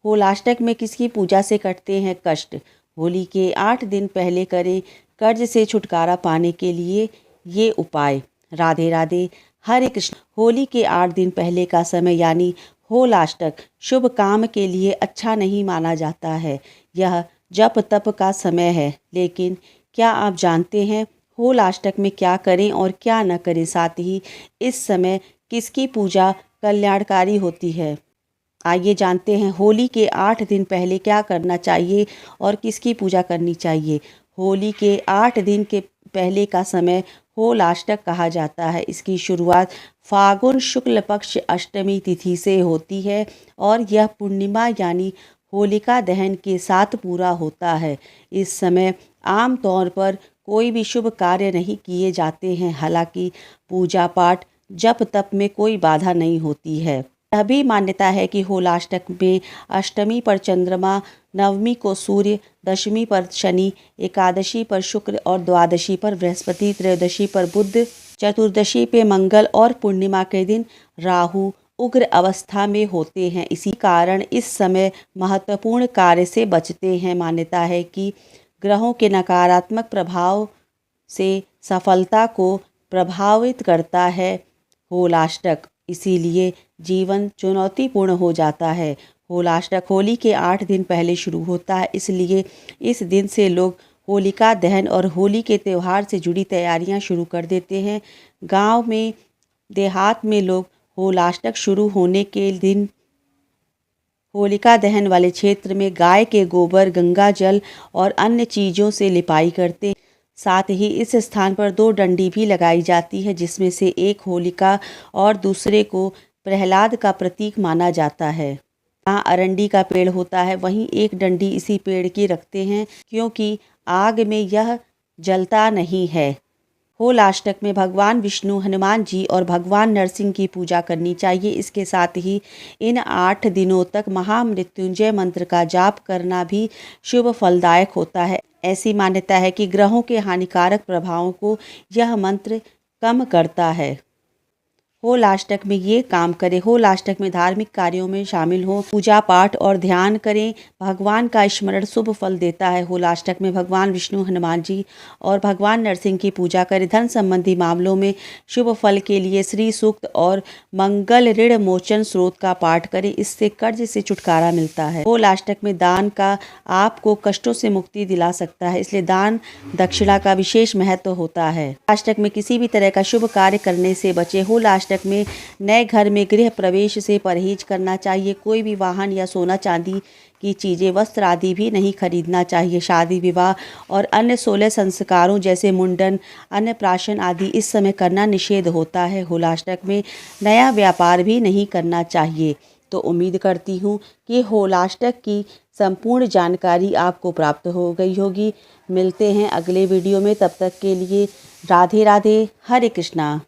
होलाष्टक में किसकी पूजा से कटते हैं कष्ट? होली के 8 दिन पहले करें कर्ज से छुटकारा पाने के लिए ये उपाय। राधे राधे, हरे कृष्ण। होली के 8 दिन पहले का समय यानी होलाष्टक शुभ काम के लिए अच्छा नहीं माना जाता है। यह जप तप का समय है। लेकिन क्या आप जानते हैं होलाष्टक में क्या करें और क्या न करें? साथ ही इस समय किसकी पूजा कल्याणकारी होती है? आइए जानते हैं होली के 8 दिन पहले क्या करना चाहिए और किसकी पूजा करनी चाहिए। होली के 8 दिन के पहले का समय होलाष्टक कहा जाता है। इसकी शुरुआत फागुन शुक्ल पक्ष अष्टमी तिथि से होती है और यह पूर्णिमा यानी होलिका दहन के साथ पूरा होता है। इस समय आम तौर पर कोई भी शुभ कार्य नहीं किए जाते हैं। हालांकि पूजा पाठ जप तप में कोई बाधा नहीं होती है। यह भी मान्यता है कि होलाष्टक में अष्टमी पर चंद्रमा, नवमी को सूर्य, दशमी पर शनि, एकादशी पर शुक्र और द्वादशी पर बृहस्पति, त्रयोदशी पर बुध, चतुर्दशी पे मंगल और पूर्णिमा के दिन राहु उग्र अवस्था में होते हैं। इसी कारण इस समय महत्वपूर्ण कार्य से बचते हैं। मान्यता है कि ग्रहों के नकारात्मक प्रभाव से सफलता को प्रभावित करता है होलाष्टक, इसीलिए जीवन चुनौतीपूर्ण हो जाता है। होलाष्टक होली के 8 दिन पहले शुरू होता है, इसलिए इस दिन से लोग होलिका दहन और होली के त्यौहार से जुड़ी तैयारियां शुरू कर देते हैं। गांव में, देहात में लोग होलाष्टक शुरू होने के दिन होलिका दहन वाले क्षेत्र में गाय के गोबर, गंगा जल और अन्य चीज़ों से लिपाई करते हैं। साथ ही इस स्थान पर 2 डंडी भी लगाई जाती है, जिसमें से एक होलिका और दूसरे को प्रहलाद का प्रतीक माना जाता है। जहाँ अरंडी का पेड़ होता है वहीं एक डंडी इसी पेड़ की रखते हैं, क्योंकि आग में यह जलता नहीं है। होलाष्टक में भगवान विष्णु, हनुमान जी और भगवान नरसिंह की पूजा करनी चाहिए। इसके साथ ही इन 8 दिनों तक महामृत्युंजय मंत्र का जाप करना भी शुभ फलदायक होता है। ऐसी मान्यता है कि ग्रहों के हानिकारक प्रभावों को यह मंत्र कम करता है। होलाष्टक में ये काम करें। होलाष्टक में धार्मिक कार्यों में शामिल हो, पूजा पाठ और ध्यान करें। भगवान का स्मरण शुभ फल देता है। होलाष्टक में भगवान विष्णु, हनुमान जी और भगवान नरसिंह की पूजा करें। धन संबंधी मामलों में शुभ फल के लिए श्री सूक्त और मंगल ऋण मोचन स्रोत का पाठ करें। इससे कर्ज से छुटकारा मिलता है। होलाष्टक में दान का आपको कष्टों से मुक्ति दिला सकता है, इसलिए दान दक्षिणा का विशेष महत्व होता है। होलाष्टक में किसी भी तरह का शुभ कार्य करने से बचे। होलाष्टक में नए घर में गृह प्रवेश से परहेज करना चाहिए। कोई भी वाहन या सोना चांदी की चीज़ें, वस्त्र आदि भी नहीं खरीदना चाहिए। शादी विवाह और अन्य 16 संस्कारों जैसे मुंडन, अन्नप्राशन आदि इस समय करना निषेध होता है। होलाष्टक में नया व्यापार भी नहीं करना चाहिए। तो उम्मीद करती हूँ कि होलाष्टक की संपूर्ण जानकारी आपको प्राप्त हो गई होगी। मिलते हैं अगले वीडियो में, तब तक के लिए राधे राधे, हरे कृष्णा।